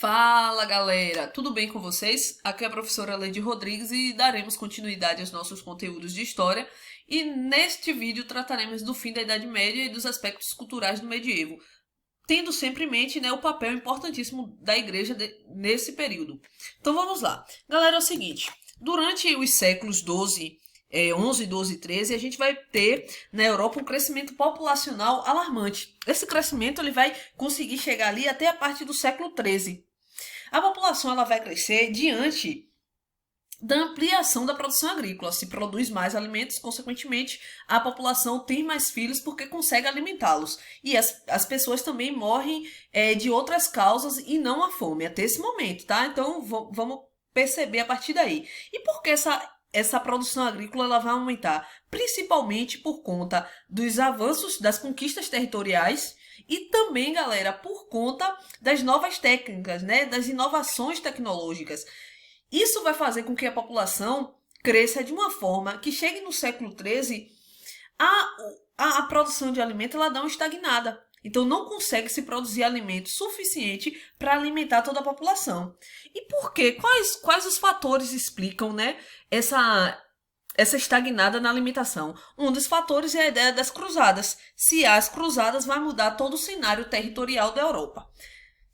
Fala galera, tudo bem com vocês? Aqui é a professora Leide Rodrigues e daremos continuidade aos nossos conteúdos de história. E neste vídeo trataremos do fim da Idade Média e dos aspectos culturais do medievo, tendo sempre em mente, o papel importantíssimo da igreja nesse período. Então vamos lá. Galera, é o seguinte, durante os séculos 11, 12 e 13, a gente vai ter na Europa um crescimento populacional alarmante. Esse crescimento ele vai conseguir chegar ali até a partir do século 13. A população ela vai crescer diante da ampliação da produção agrícola. Se produz mais alimentos, consequentemente, a população tem mais filhos porque consegue alimentá-los. E as pessoas também morrem de outras causas e não a fome, até esse momento, tá? Então, vamos perceber a partir daí. E por que essa produção agrícola ela vai aumentar? Principalmente por conta dos avanços das conquistas territoriais e também, galera, por conta das novas técnicas, né, das inovações tecnológicas. Isso vai fazer com que a população cresça de uma forma que chegue no século XIII, a produção de alimento ela dá uma estagnada. Então não consegue se produzir alimento suficiente para alimentar toda a população. E por quê? Quais os fatores explicam, né, essa estagnada na alimentação? Um dos fatores é a ideia das cruzadas. Se há as cruzadas, vai mudar todo o cenário territorial da Europa.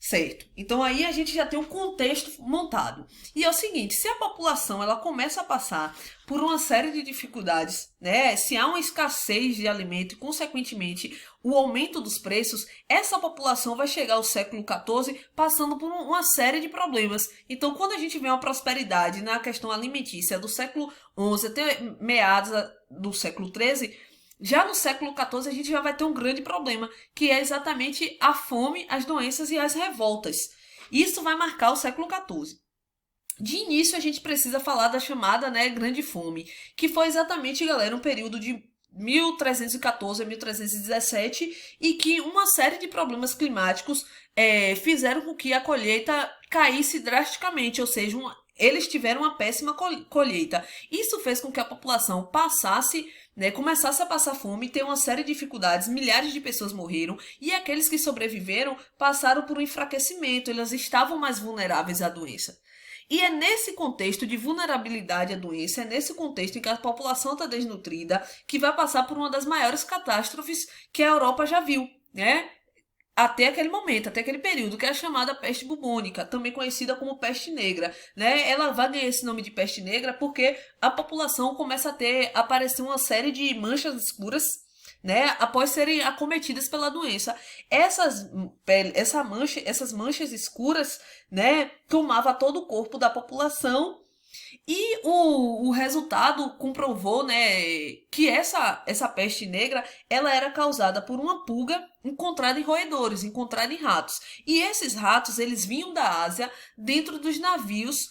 Certo. Então aí a gente já tem um contexto montado. E é o seguinte, se a população ela começa a passar por uma série de dificuldades, né? Se há uma escassez de alimento e, consequentemente, o aumento dos preços, essa população vai chegar ao século XIV passando por uma série de problemas. Então, quando a gente vê uma prosperidade na questão alimentícia do século XI até meados do século XIII, já no século XIV a gente já vai ter um grande problema, que é exatamente a fome, as doenças e as revoltas. Isso vai marcar o século XIV. De início a gente precisa falar da chamada, né, Grande Fome, que foi exatamente, galera, um período de 1314 a 1317 e que uma série de problemas climáticos fizeram com que a colheita caísse drasticamente, ou seja, eles tiveram uma péssima colheita. Isso fez com que a população passasse, né, começasse a passar fome, ter uma série de dificuldades, milhares de pessoas morreram e aqueles que sobreviveram passaram por um enfraquecimento, elas estavam mais vulneráveis à doença. E é nesse contexto de vulnerabilidade à doença, é nesse contexto em que a população está desnutrida, que vai passar por uma das maiores catástrofes que a Europa já viu, né? Até aquele momento, até aquele período, que é a chamada peste bubônica, também conhecida como peste negra, né? Ela vai ganhar esse nome de peste negra porque a população começa a aparecer uma série de manchas escuras, né, após serem acometidas pela doença. Essas manchas escuras, né, tomava todo o corpo da população e o resultado comprovou, né, que essa peste negra ela era causada por uma pulga encontrada em roedores, encontrada em ratos. E esses ratos eles vinham da Ásia dentro dos navios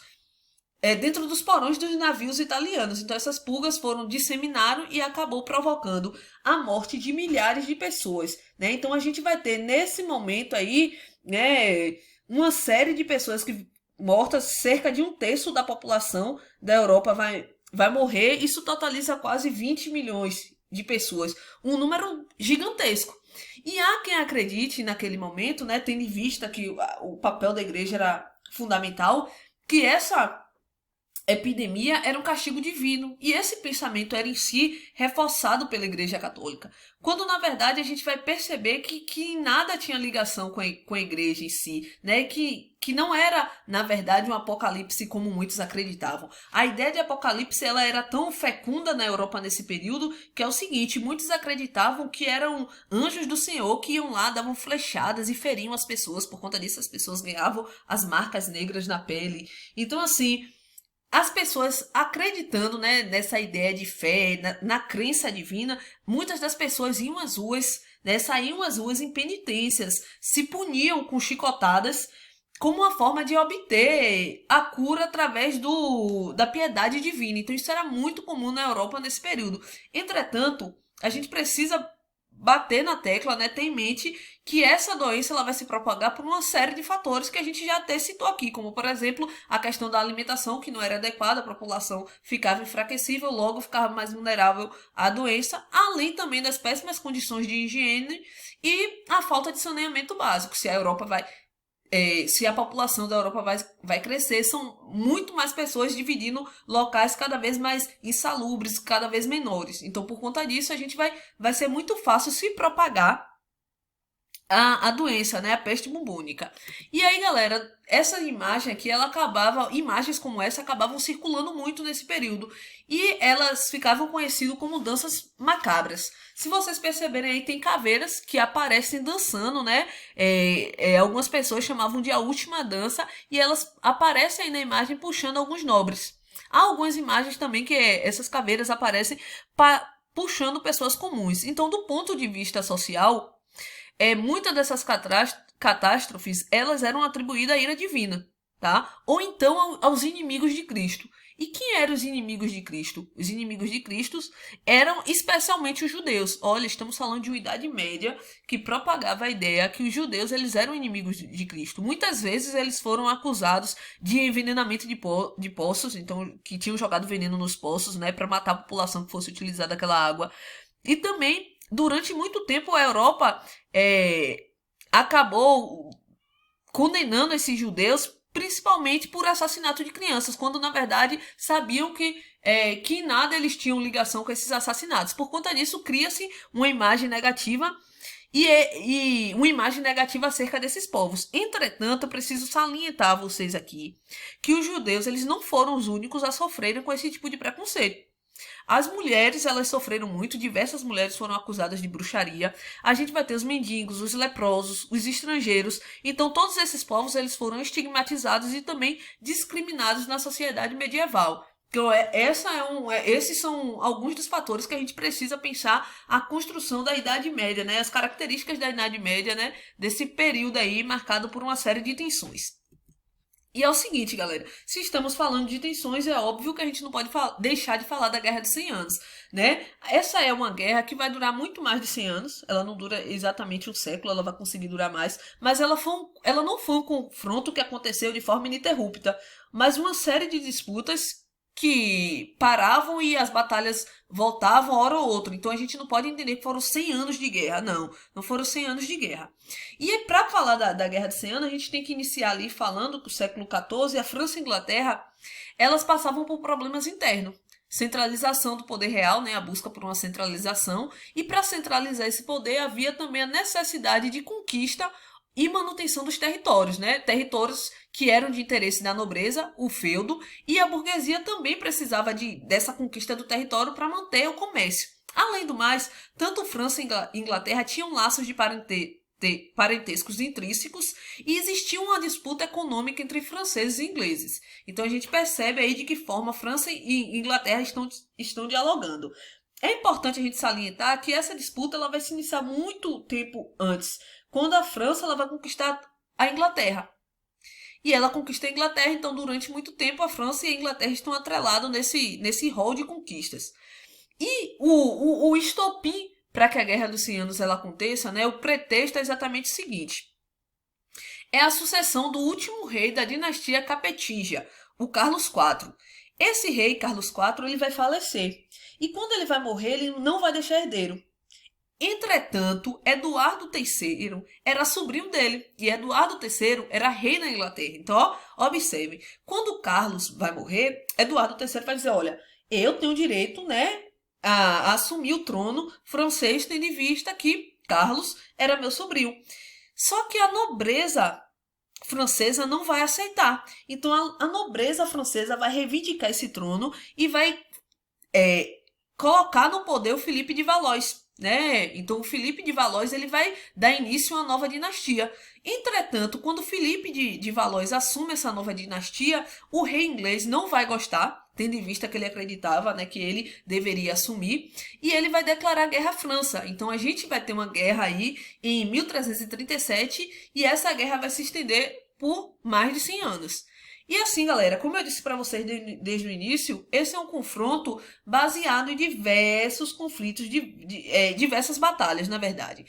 dentro dos porões dos navios italianos. Então essas pulgas disseminaram e acabou provocando a morte de milhares de pessoas, né? Então a gente vai ter nesse momento aí, né, uma série de pessoas que mortas, cerca de um terço da população da Europa vai morrer. Isso totaliza quase 20 milhões de pessoas, um número gigantesco. E há quem acredite naquele momento, né, tendo em vista que o papel da igreja era fundamental, que essa epidemia era um castigo divino, e esse pensamento era em si reforçado pela Igreja Católica, quando na verdade a gente vai perceber que nada tinha ligação com a igreja em si, né? Que não era, na verdade, um apocalipse como muitos acreditavam. A ideia de apocalipse ela era tão fecunda na Europa nesse período que é o seguinte, muitos acreditavam que eram anjos do Senhor que iam lá, davam flechadas e feriam as pessoas, por conta disso as pessoas ganhavam as marcas negras na pele. Então assim, as pessoas acreditando, né, nessa ideia de fé, na crença divina, muitas das pessoas iam às ruas, né, saíam às ruas em penitências, se puniam com chicotadas como uma forma de obter a cura através da piedade divina. Então isso era muito comum na Europa nesse período. Entretanto, a gente precisa bater na tecla, né, ter em mente que essa doença ela vai se propagar por uma série de fatores que a gente já até citou aqui, como por exemplo a questão da alimentação que não era adequada, a população ficava enfraquecível, logo ficava mais vulnerável à doença, além também das péssimas condições de higiene e a falta de saneamento básico. Se a Europa vai se a população da Europa vai crescer, são muito mais pessoas dividindo locais cada vez mais insalubres, cada vez menores. Então, por conta disso, a gente vai ser muito fácil se propagar a doença, né? A peste bubônica. E aí, galera, essa imagem aqui, imagens como essa acabavam circulando muito nesse período. E elas ficavam conhecidas como danças macabras. Se vocês perceberem aí, tem caveiras que aparecem dançando, né? Algumas pessoas chamavam de a última dança, e elas aparecem aí na imagem puxando alguns nobres. Há algumas imagens também que essas caveiras aparecem puxando pessoas comuns. Então, do ponto de vista social, muitas dessas catástrofes, elas eram atribuídas à ira divina, tá? Ou então aos inimigos de Cristo. E quem eram os inimigos de Cristo? Os inimigos de Cristo eram especialmente os judeus. Olha, estamos falando de uma Idade Média que propagava a ideia que os judeus eles eram inimigos de Cristo. Muitas vezes eles foram acusados de envenenamento de poços, então que tinham jogado veneno nos poços, né, para matar a população que fosse utilizada aquela água. E também, durante muito tempo, a Europa acabou condenando esses judeus principalmente por assassinato de crianças, quando na verdade sabiam que em nada eles tinham ligação com esses assassinatos. Por conta disso, cria-se uma imagem negativa e uma imagem negativa acerca desses povos. Entretanto, eu preciso salientar a vocês aqui que os judeus eles não foram os únicos a sofrerem com esse tipo de preconceito. As mulheres, elas sofreram muito, diversas mulheres foram acusadas de bruxaria. A gente vai ter os mendigos, os leprosos, os estrangeiros. Então, todos esses povos, eles foram estigmatizados e também discriminados na sociedade medieval. Então, esses são alguns dos fatores que a gente precisa pensar a construção da Idade Média, né? As características da Idade Média, né? Desse período aí marcado por uma série de tensões. E é o seguinte, galera, se estamos falando de tensões, é óbvio que a gente não pode deixar de falar da Guerra de 100 Anos, né? Essa é uma guerra que vai durar muito mais de 100 anos, ela não dura exatamente um século, ela vai conseguir durar mais, mas ela não foi um confronto que aconteceu de forma ininterrupta, mas uma série de disputas que paravam e as batalhas voltavam hora ou outra. Então a gente não pode entender que foram 100 anos de guerra, não foram 100 anos de guerra. E para falar da Guerra de 100 Anos, a gente tem que iniciar ali falando que o século XIV, a França e a Inglaterra, elas passavam por problemas internos. Centralização do poder real, né, a busca por uma centralização, e para centralizar esse poder havia também a necessidade de conquista e manutenção dos territórios, né? Territórios que eram de interesse da nobreza, o feudo, e a burguesia também precisava dessa conquista do território para manter o comércio. Além do mais, tanto França e Inglaterra tinham laços de parentescos intrínsecos e existia uma disputa econômica entre franceses e ingleses. Então a gente percebe aí de que forma França e Inglaterra estão dialogando. É importante a gente salientar que essa disputa ela vai se iniciar muito tempo antes, quando a França ela vai conquistar a Inglaterra. E ela conquista a Inglaterra, então durante muito tempo a França e a Inglaterra estão atrelados nesse rol de conquistas. E o estopim para que a Guerra dos 100 Anos ela aconteça, né, o pretexto é exatamente o seguinte. É a sucessão do último rei da dinastia capetinga, o Carlos IV. Esse rei, Carlos IV, ele vai falecer. E quando ele vai morrer, ele não vai deixar herdeiro. Entretanto, Eduardo III era sobrinho dele, e Eduardo III era rei na Inglaterra. Então, observe, quando Carlos vai morrer, Eduardo III vai dizer, olha, eu tenho direito, né, a assumir o trono francês, tendo em vista que Carlos era meu sobrinho. Só que a nobreza francesa não vai aceitar. Então, a nobreza francesa vai reivindicar esse trono e vai colocar no poder o Filipe de Valois, né? Então o Filipe de Valois ele vai dar início a uma nova dinastia. Entretanto, quando Filipe de Valois assume essa nova dinastia, o rei inglês não vai gostar, tendo em vista que ele acreditava, né, que ele deveria assumir, e ele vai declarar guerra à França. Então a gente vai ter uma guerra aí em 1337 e essa guerra vai se estender por mais de 100 anos. E assim, galera, como eu disse para vocês desde o início, esse é um confronto baseado em diversos conflitos, diversas batalhas, na verdade.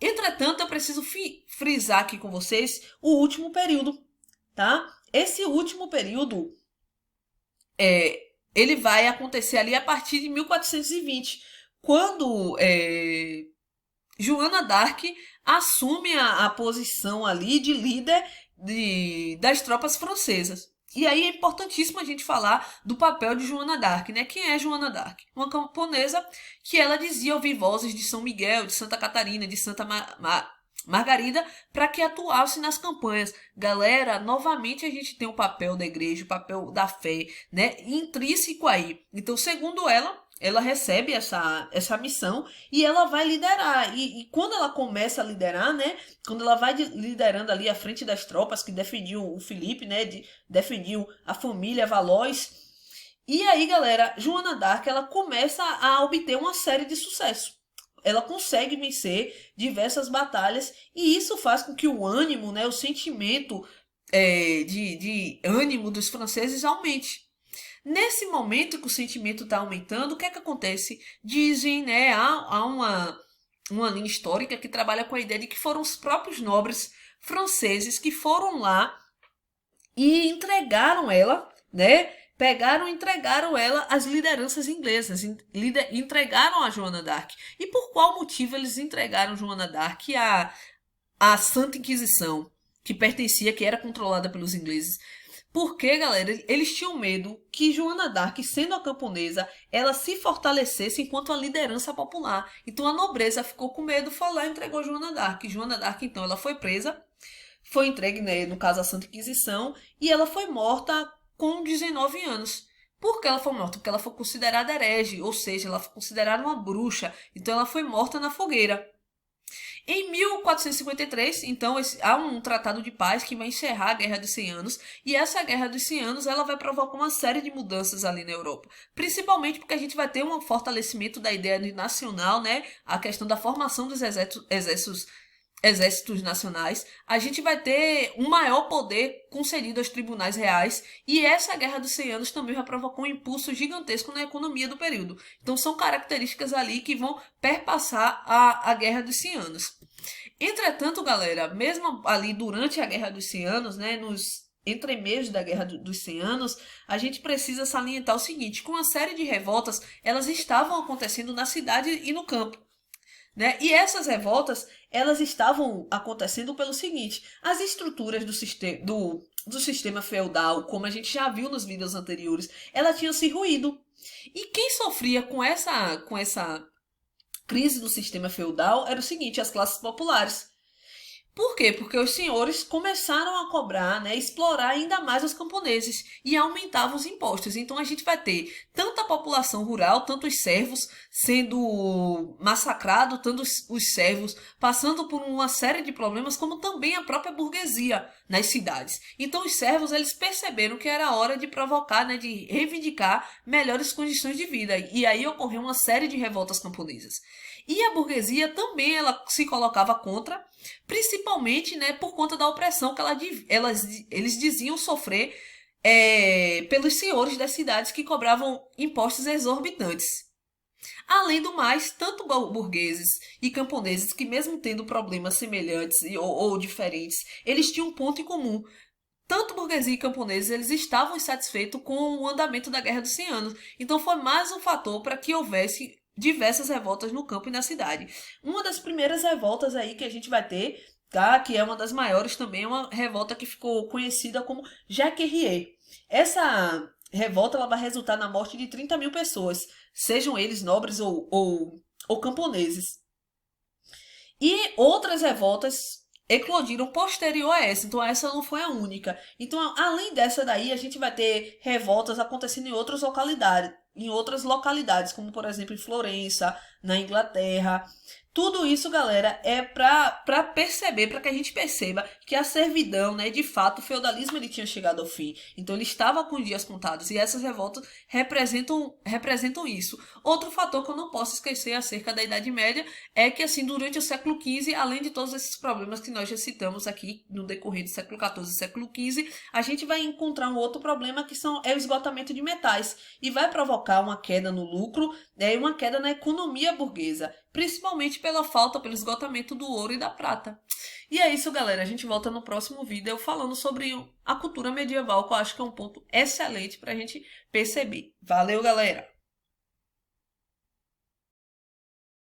Entretanto, eu preciso frisar aqui com vocês o último período, tá? Esse último período, ele vai acontecer ali a partir de 1420, quando Joana d'Arc assume a posição ali de líder das tropas francesas. E aí é importantíssimo a gente falar do papel de Joana d'Arc, né? Quem é Joana d'Arc? Uma camponesa que ela dizia ouvir vozes de São Miguel, de Santa Catarina, de Santa Margarida, para que atuasse nas campanhas. Galera, novamente a gente tem o papel da igreja, o papel da fé, né? Intrínseco aí. Então, segundo ela recebe essa missão e ela vai liderar. E quando ela começa a liderar, né? Quando ela vai liderando ali à frente das tropas que defendiam o Filipe, né? Defendiam a família Valois. E aí, galera, Joana d'Arc, ela começa a obter uma série de sucessos. Ela consegue vencer diversas batalhas e isso faz com que o ânimo, né? O sentimento de ânimo dos franceses aumente. Nesse momento que o sentimento está aumentando, o que é que acontece? Dizem, né, há uma linha histórica que trabalha com a ideia de que foram os próprios nobres franceses que foram lá e entregaram ela, né? Pegaram e entregaram ela às lideranças inglesas, entregaram a Joana d'Arc. E por qual motivo eles entregaram Joana d'Arc à Santa Inquisição, que era controlada pelos ingleses? Porque, galera, eles tinham medo que Joana d'Arc, sendo a camponesa, ela se fortalecesse enquanto a liderança popular. Então a nobreza ficou com medo, foi lá e entregou Joana d'Arc. Joana d'Arc, então, ela foi presa, foi entregue, né, no caso, à Santa Inquisição, e ela foi morta com 19 anos. Por que ela foi morta? Porque ela foi considerada herege, ou seja, ela foi considerada uma bruxa. Então ela foi morta na fogueira. Em 1453, então, há um tratado de paz que vai encerrar a Guerra dos 100 Anos, e essa Guerra dos 100 Anos ela vai provocar uma série de mudanças ali na Europa, principalmente porque a gente vai ter um fortalecimento da ideia nacional, né? A questão da formação dos exércitos nacionais, a gente vai ter um maior poder concedido aos tribunais reais, e essa Guerra dos 100 Anos também vai provocar um impulso gigantesco na economia do período. Então são características ali que vão perpassar a Guerra dos 100 Anos. Entretanto, galera, mesmo ali durante a Guerra dos 100 Anos, né, nos entremeios da Guerra dos 100 Anos, a gente precisa salientar o seguinte, que uma série de revoltas, elas estavam acontecendo na cidade e no campo. Né? E essas revoltas, elas estavam acontecendo pelo seguinte, as estruturas do sistema feudal, como a gente já viu nos vídeos anteriores, ela tinha se ruído. E quem sofria com essa crise do sistema feudal era o seguinte, as classes populares. Por quê? Porque os senhores começaram a cobrar, né, explorar ainda mais os camponeses e aumentavam os impostos. Então a gente vai ter tanto a população rural, tanto os servos sendo massacrados, tanto os servos passando por uma série de problemas, como também a própria burguesia nas cidades. Então os servos, eles perceberam que era hora de provocar, né, de reivindicar melhores condições de vida. E aí ocorreu uma série de revoltas camponesas. E a burguesia também ela se colocava contra, principalmente, né, por conta da opressão que eles diziam sofrer pelos senhores das cidades que cobravam impostos exorbitantes. Além do mais, tanto burgueses e camponeses, que mesmo tendo problemas semelhantes ou diferentes, eles tinham um ponto em comum. Tanto burguesia e camponeses, eles estavam insatisfeitos com o andamento da Guerra dos 100 Anos. Então foi mais um fator para que houvesse diversas revoltas no campo e na cidade. Uma das primeiras revoltas aí que a gente vai ter, tá? Que é uma das maiores também, é uma revolta que ficou conhecida como Jacquerie. Essa revolta ela vai resultar na morte de 30 mil pessoas, sejam eles nobres ou camponeses. E outras revoltas eclodiram posterior a essa, então essa não foi a única. Então, além dessa daí, a gente vai ter revoltas acontecendo em outras localidades, como por exemplo em Florença, na Inglaterra. Tudo isso, galera, é para perceber, para que a gente perceba que a servidão, né, de fato, o feudalismo ele tinha chegado ao fim. Então ele estava com os dias contados e essas revoltas representam isso. Outro fator que eu não posso esquecer acerca da Idade Média é que, assim, durante o século XV, além de todos esses problemas que nós já citamos aqui no decorrer do século XIV e século XV, a gente vai encontrar um outro problema que é o esgotamento de metais e vai provocar uma queda no lucro, né, e uma queda na economia burguesa, principalmente pelo esgotamento do ouro e da prata. E é isso, galera. A gente volta no próximo vídeo eu falando sobre a cultura medieval, que eu acho que é um ponto excelente para a gente perceber. Valeu, galera!